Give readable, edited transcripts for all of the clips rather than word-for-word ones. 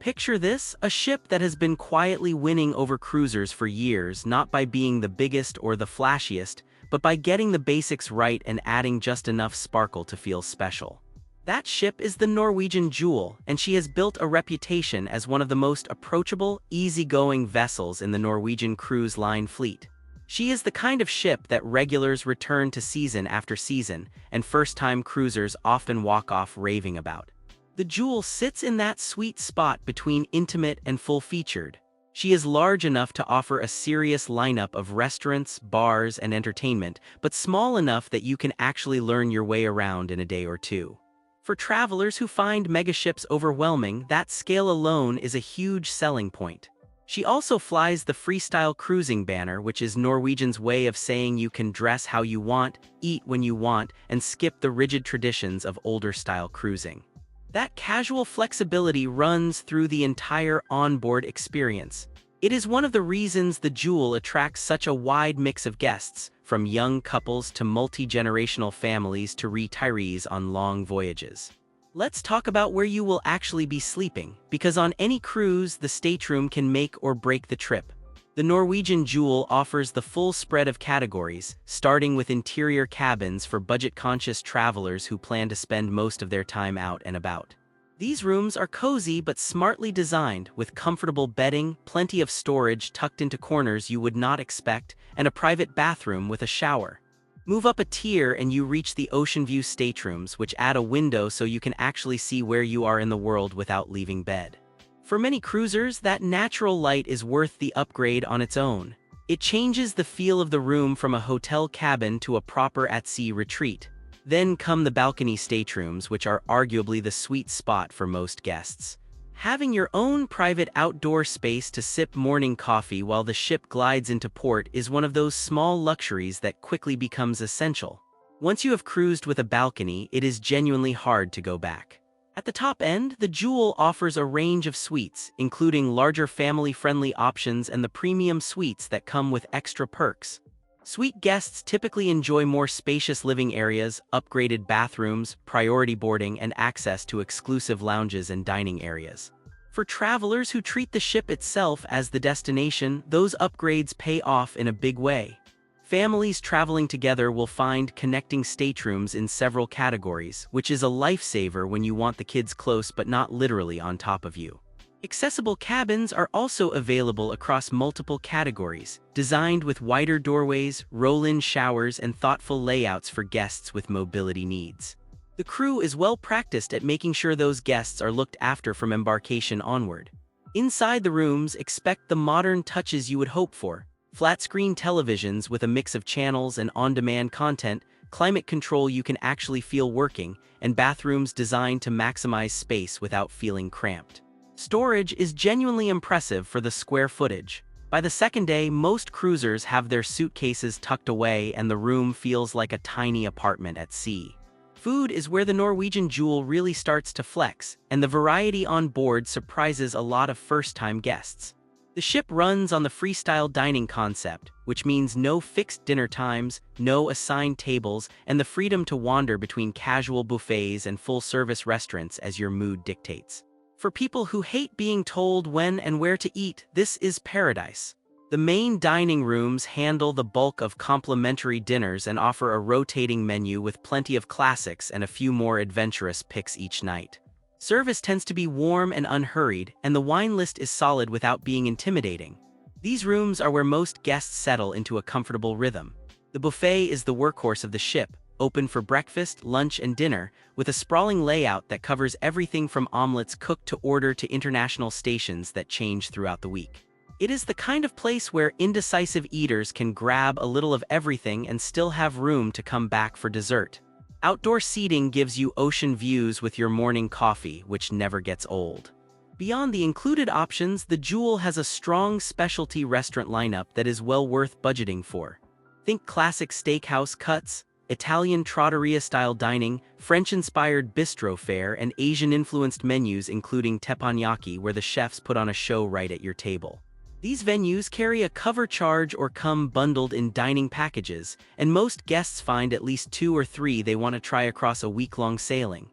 Picture this, a ship that has been quietly winning over cruisers for years, not by being the biggest or the flashiest, but by getting the basics right and adding just enough sparkle to feel special. That ship is the Norwegian Jewel, and she has built a reputation as one of the most approachable, easygoing vessels in the Norwegian Cruise Line fleet. She is the kind of ship that regulars return to season after season, and first-time cruisers often walk off raving about. The Jewel sits in that sweet spot between intimate and full-featured. She is large enough to offer a serious lineup of restaurants, bars, and entertainment, but small enough that you can actually learn your way around in a day or two. For travelers who find megaships overwhelming, that scale alone is a huge selling point. She also flies the Freestyle Cruising banner, which is Norwegian's way of saying you can dress how you want, eat when you want, and skip the rigid traditions of older-style cruising. That casual flexibility runs through the entire onboard experience. It is one of the reasons the Jewel attracts such a wide mix of guests, from young couples to multi-generational families to retirees on long voyages. Let's talk about where you will actually be sleeping, because on any cruise, the stateroom can make or break the trip. The Norwegian Jewel offers the full spread of categories, starting with interior cabins for budget-conscious travelers who plan to spend most of their time out and about. These rooms are cozy but smartly designed, with comfortable bedding, plenty of storage tucked into corners you would not expect, and a private bathroom with a shower. Move up a tier and you reach the ocean view staterooms, which add a window so you can actually see where you are in the world without leaving bed. For many cruisers, that natural light is worth the upgrade on its own. It changes the feel of the room from a hotel cabin to a proper at-sea retreat. Then come the balcony staterooms, which are arguably the sweet spot for most guests. Having your own private outdoor space to sip morning coffee while the ship glides into port is one of those small luxuries that quickly becomes essential. Once you have cruised with a balcony, it is genuinely hard to go back. At the top end, the Jewel offers a range of suites, including larger family-friendly options and the premium suites that come with extra perks. Suite guests typically enjoy more spacious living areas, upgraded bathrooms, priority boarding, and access to exclusive lounges and dining areas. For travelers who treat the ship itself as the destination, those upgrades pay off in a big way. Families traveling together will find connecting staterooms in several categories, which is a lifesaver when you want the kids close but not literally on top of you. Accessible cabins are also available across multiple categories, designed with wider doorways, roll-in showers, and thoughtful layouts for guests with mobility needs. The crew is well practiced at making sure those guests are looked after from embarkation onward. Inside the rooms, expect the modern touches you would hope for: flat-screen televisions with a mix of channels and on-demand content, climate control you can actually feel working, and bathrooms designed to maximize space without feeling cramped. Storage is genuinely impressive for the square footage. By the second day, most cruisers have their suitcases tucked away and the room feels like a tiny apartment at sea. Food is where the Norwegian Jewel really starts to flex, and the variety on board surprises a lot of first-time guests. The ship runs on the freestyle dining concept, which means no fixed dinner times, no assigned tables, and the freedom to wander between casual buffets and full-service restaurants as your mood dictates. For people who hate being told when and where to eat, this is paradise. The main dining rooms handle the bulk of complimentary dinners and offer a rotating menu with plenty of classics and a few more adventurous picks each night. Service tends to be warm and unhurried, and the wine list is solid without being intimidating. These rooms are where most guests settle into a comfortable rhythm. The buffet is the workhorse of the ship, open for breakfast, lunch, and dinner, with a sprawling layout that covers everything from omelets cooked to order to international stations that change throughout the week. It is the kind of place where indecisive eaters can grab a little of everything and still have room to come back for dessert. Outdoor seating gives you ocean views with your morning coffee, which never gets old. Beyond the included options, the Jewel has a strong specialty restaurant lineup that is well worth budgeting for. Think classic steakhouse cuts, Italian trattoria-style dining, French-inspired bistro fare, and Asian-influenced menus including teppanyaki, where the chefs put on a show right at your table. These venues carry a cover charge or come bundled in dining packages, and most guests find at least 2 or 3 they want to try across a week-long sailing.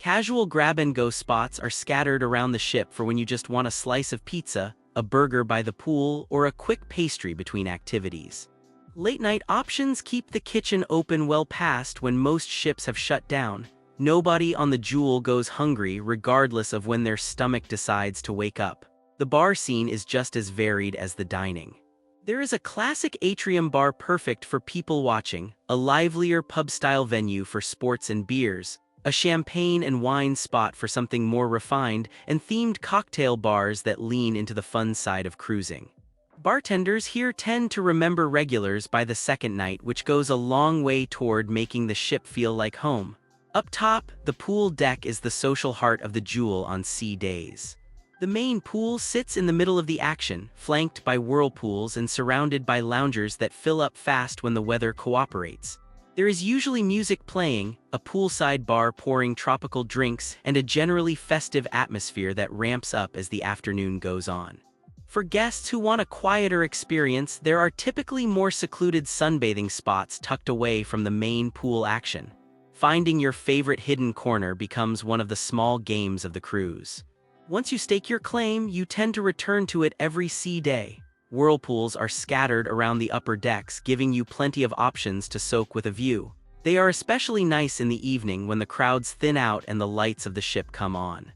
Casual grab-and-go spots are scattered around the ship for when you just want a slice of pizza, a burger by the pool, or a quick pastry between activities. Late-night options keep the kitchen open well past when most ships have shut down. Nobody on the Jewel goes hungry regardless of when their stomach decides to wake up. The bar scene is just as varied as the dining. There is a classic atrium bar perfect for people watching, a livelier pub-style venue for sports and beers, a champagne and wine spot for something more refined, and themed cocktail bars that lean into the fun side of cruising. Bartenders here tend to remember regulars by the second night, which goes a long way toward making the ship feel like home. Up top, the pool deck is the social heart of the Jewel on sea days. The main pool sits in the middle of the action, flanked by whirlpools and surrounded by loungers that fill up fast when the weather cooperates. There is usually music playing, a poolside bar pouring tropical drinks, and a generally festive atmosphere that ramps up as the afternoon goes on. For guests who want a quieter experience, there are typically more secluded sunbathing spots tucked away from the main pool action. Finding your favorite hidden corner becomes one of the small games of the cruise. Once you stake your claim, you tend to return to it every sea day. Whirlpools are scattered around the upper decks, giving you plenty of options to soak with a view. They are especially nice in the evening when the crowds thin out and the lights of the ship come on.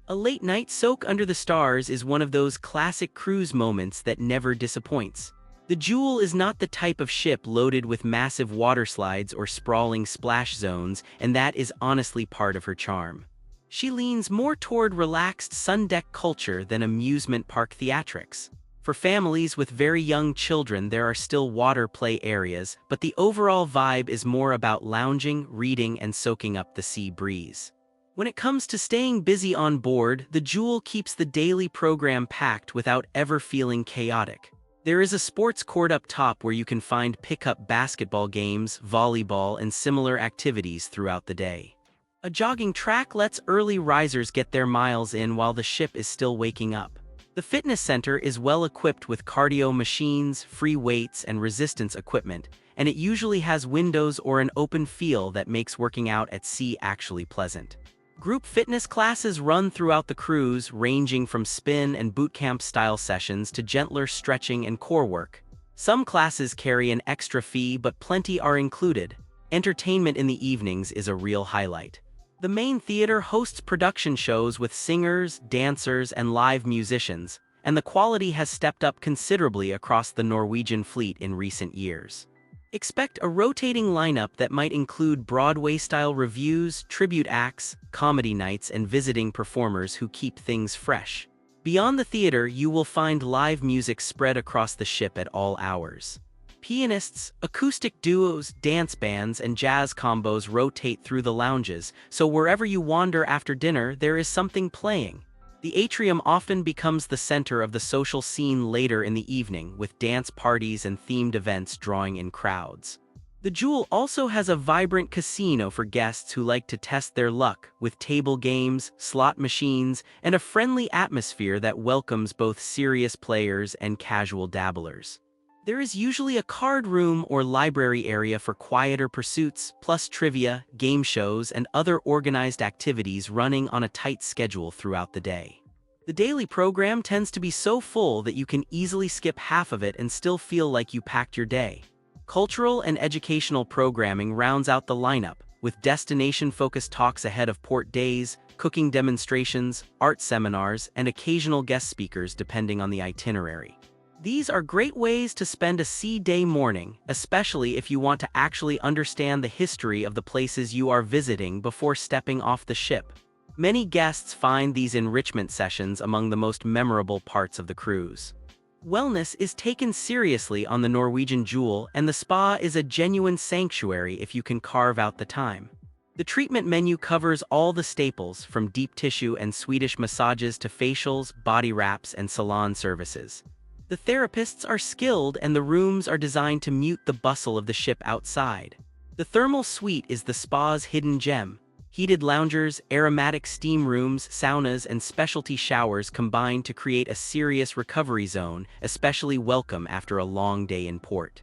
A late-night soak under the stars is one of those classic cruise moments that never disappoints. The Jewel is not the type of ship loaded with massive water slides or sprawling splash zones, and that is honestly part of her charm. She leans more toward relaxed sun-deck culture than amusement park theatrics. For families with very young children, there are still water play areas, but the overall vibe is more about lounging, reading, and soaking up the sea breeze. When it comes to staying busy on board, the Jewel keeps the daily program packed without ever feeling chaotic. There is a sports court up top where you can find pickup basketball games, volleyball, and similar activities throughout the day. A jogging track lets early risers get their miles in while the ship is still waking up. The fitness center is well equipped with cardio machines, free weights, and resistance equipment, and it usually has windows or an open feel that makes working out at sea actually pleasant. Group fitness classes run throughout the cruise, ranging from spin and bootcamp style sessions to gentler stretching and core work. Some classes carry an extra fee, but plenty are included. Entertainment in the evenings is a real highlight. The main theater hosts production shows with singers, dancers, and live musicians, and the quality has stepped up considerably across the Norwegian fleet in recent years. Expect a rotating lineup that might include Broadway-style revues, tribute acts, comedy nights, and visiting performers who keep things fresh. Beyond the theater, you will find live music spread across the ship at all hours. Pianists, acoustic duos, dance bands, and jazz combos rotate through the lounges, so wherever you wander after dinner, there is something playing. The atrium often becomes the center of the social scene later in the evening, with dance parties and themed events drawing in crowds. The Jewel also has a vibrant casino for guests who like to test their luck, with table games, slot machines, and a friendly atmosphere that welcomes both serious players and casual dabblers. There is usually a card room or library area for quieter pursuits, plus trivia, game shows, and other organized activities running on a tight schedule throughout the day. The daily program tends to be so full that you can easily skip half of it and still feel like you packed your day. Cultural and educational programming rounds out the lineup, with destination-focused talks ahead of port days, cooking demonstrations, art seminars, and occasional guest speakers depending on the itinerary. These are great ways to spend a sea day morning, especially if you want to actually understand the history of the places you are visiting before stepping off the ship. Many guests find these enrichment sessions among the most memorable parts of the cruise. Wellness is taken seriously on the Norwegian Jewel, and the spa is a genuine sanctuary if you can carve out the time. The treatment menu covers all the staples, from deep tissue and Swedish massages to facials, body wraps, and salon services. The therapists are skilled, and the rooms are designed to mute the bustle of the ship outside. The thermal suite is the spa's hidden gem. Heated loungers, aromatic steam rooms, saunas, and specialty showers combine to create a serious recovery zone, especially welcome after a long day in port.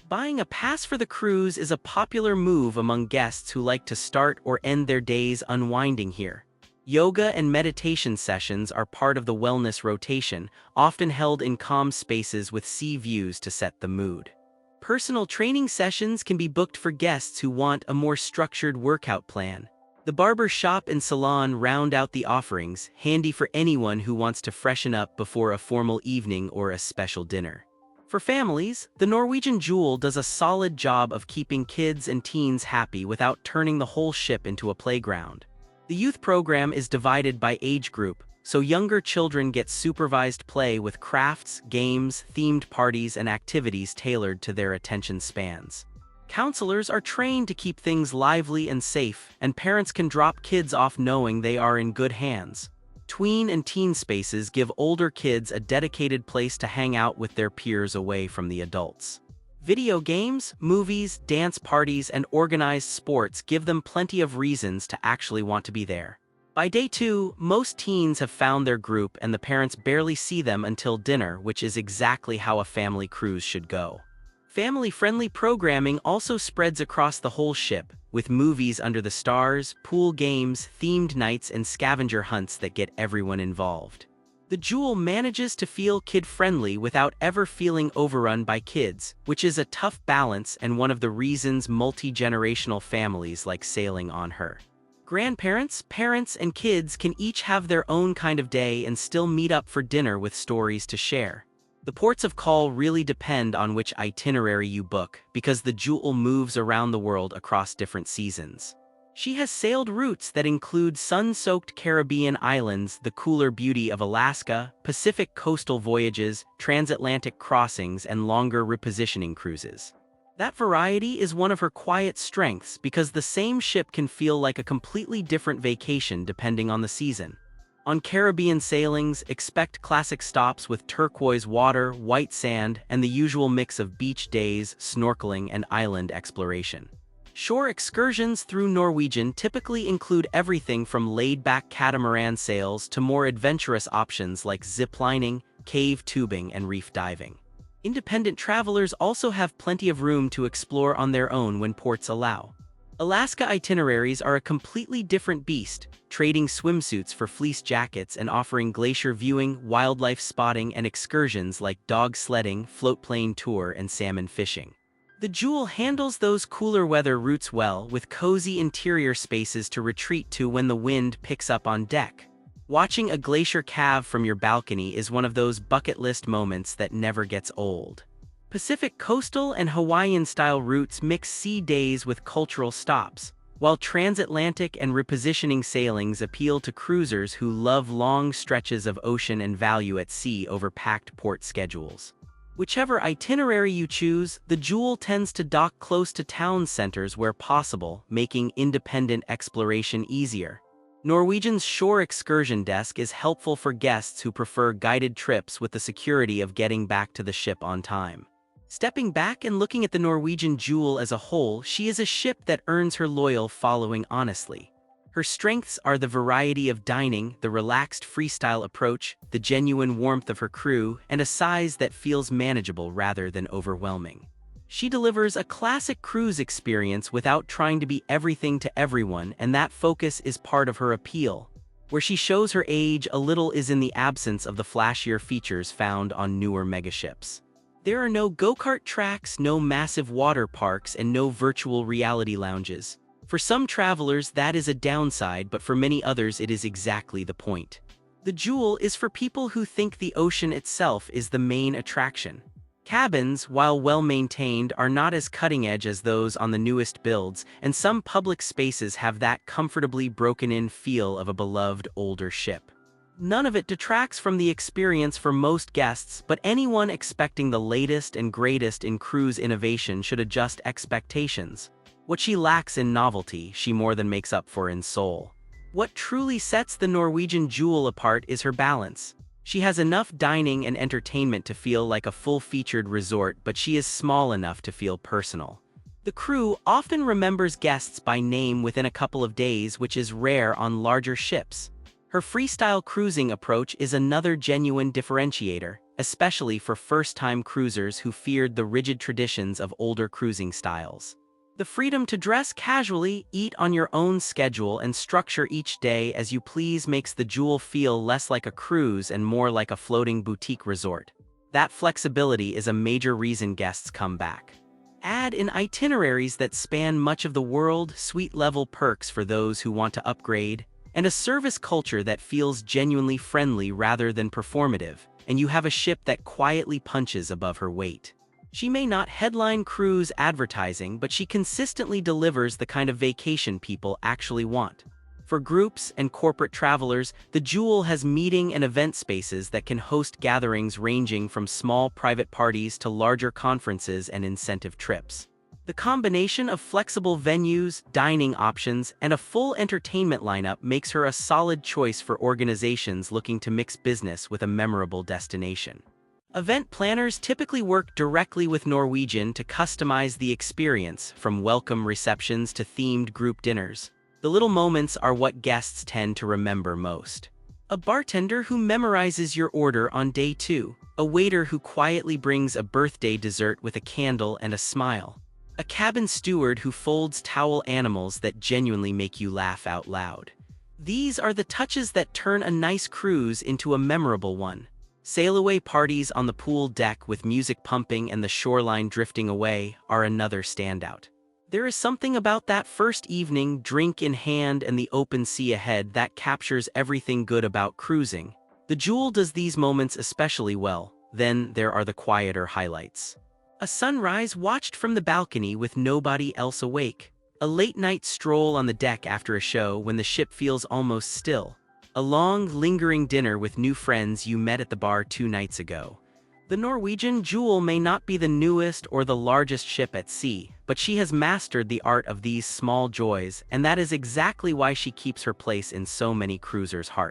Buying a pass for the cruise is a popular move among guests who like to start or end their days unwinding here. Yoga and meditation sessions are part of the wellness rotation, often held in calm spaces with sea views to set the mood. Personal training sessions can be booked for guests who want a more structured workout plan. The barber shop and salon round out the offerings, handy for anyone who wants to freshen up before a formal evening or a special dinner. For families, the Norwegian Jewel does a solid job of keeping kids and teens happy without turning the whole ship into a playground. The youth program is divided by age group, so younger children get supervised play with crafts, games, themed parties, and activities tailored to their attention spans. Counselors are trained to keep things lively and safe, and parents can drop kids off knowing they are in good hands. Tween and teen spaces give older kids a dedicated place to hang out with their peers away from the adults. Video games, movies, dance parties, and organized sports give them plenty of reasons to actually want to be there. By day 2, most teens have found their group and the parents barely see them until dinner, which is exactly how a family cruise should go. Family-friendly programming also spreads across the whole ship, with movies under the stars, pool games, themed nights, and scavenger hunts that get everyone involved. The Jewel manages to feel kid-friendly without ever feeling overrun by kids, which is a tough balance and one of the reasons multi-generational families like sailing on her. Grandparents, parents, and kids can each have their own kind of day and still meet up for dinner with stories to share. The ports of call really depend on which itinerary you book, because the Jewel moves around the world across different seasons. She has sailed routes that include sun-soaked Caribbean islands, the cooler beauty of Alaska, Pacific coastal voyages, transatlantic crossings, and longer repositioning cruises. That variety is one of her quiet strengths because the same ship can feel like a completely different vacation depending on the season. On Caribbean sailings, expect classic stops with turquoise water, white sand, and the usual mix of beach days, snorkeling, and island exploration. Shore excursions through Norwegian typically include everything from laid-back catamaran sails to more adventurous options like ziplining, cave tubing, and reef diving. Independent travelers also have plenty of room to explore on their own when ports allow. Alaska itineraries are a completely different beast, trading swimsuits for fleece jackets and offering glacier viewing, wildlife spotting, and excursions like dog sledding, float plane tour, and salmon fishing. The Jewel handles those cooler weather routes well, with cozy interior spaces to retreat to when the wind picks up on deck. Watching a glacier calve from your balcony is one of those bucket list moments that never gets old. Pacific coastal and Hawaiian-style routes mix sea days with cultural stops, while transatlantic and repositioning sailings appeal to cruisers who love long stretches of ocean and value at sea over packed port schedules. Whichever itinerary you choose, the Jewel tends to dock close to town centers where possible, making independent exploration easier. Norwegian's shore excursion desk is helpful for guests who prefer guided trips with the security of getting back to the ship on time. Stepping back and looking at the Norwegian Jewel as a whole, she is a ship that earns her loyal following honestly. Her strengths are the variety of dining, the relaxed freestyle approach, the genuine warmth of her crew, and a size that feels manageable rather than overwhelming. She delivers a classic cruise experience without trying to be everything to everyone, and that focus is part of her appeal. Where she shows her age a little is in the absence of the flashier features found on newer megaships. There are no go-kart tracks, no massive water parks, and no virtual reality lounges. For some travelers, that is a downside, but for many others, it is exactly the point. The Jewel is for people who think the ocean itself is the main attraction. Cabins, while well-maintained, are not as cutting-edge as those on the newest builds, and some public spaces have that comfortably broken-in feel of a beloved older ship. None of it detracts from the experience for most guests, but anyone expecting the latest and greatest in cruise innovation should adjust expectations. What she lacks in novelty, she more than makes up for in soul. What truly sets the Norwegian Jewel apart is her balance. She has enough dining and entertainment to feel like a full-featured resort, but she is small enough to feel personal. The crew often remembers guests by name within a couple of days, which is rare on larger ships. Her freestyle cruising approach is another genuine differentiator, especially for first-time cruisers who feared the rigid traditions of older cruising styles. The freedom to dress casually, eat on your own schedule, and structure each day as you please makes the Jewel feel less like a cruise and more like a floating boutique resort. That flexibility is a major reason guests come back. Add in itineraries that span much of the world, suite-level perks for those who want to upgrade, and a service culture that feels genuinely friendly rather than performative, and you have a ship that quietly punches above her weight. She may not headline cruise advertising, but she consistently delivers the kind of vacation people actually want. For groups and corporate travelers, the Jewel has meeting and event spaces that can host gatherings ranging from small private parties to larger conferences and incentive trips. The combination of flexible venues, dining options, and a full entertainment lineup makes her a solid choice for organizations looking to mix business with a memorable destination. Event planners typically work directly with Norwegian to customize the experience, from welcome receptions to themed group dinners. The little moments are what guests tend to remember most. A bartender who memorizes your order on day 2, a waiter who quietly brings a birthday dessert with a candle and a smile, a cabin steward who folds towel animals that genuinely make you laugh out loud. These are the touches that turn a nice cruise into a memorable one. Sail-away parties on the pool deck with music pumping and the shoreline drifting away are another standout. There is something about that first evening, drink in hand and the open sea ahead, that captures everything good about cruising. The Jewel does these moments especially well. Then there are the quieter highlights. A sunrise watched from the balcony with nobody else awake. A late-night stroll on the deck after a show when the ship feels almost still. A long, lingering dinner with new friends you met at the bar 2 nights ago. The Norwegian Jewel may not be the newest or the largest ship at sea, but she has mastered the art of these small joys, and that is exactly why she keeps her place in so many cruisers' hearts.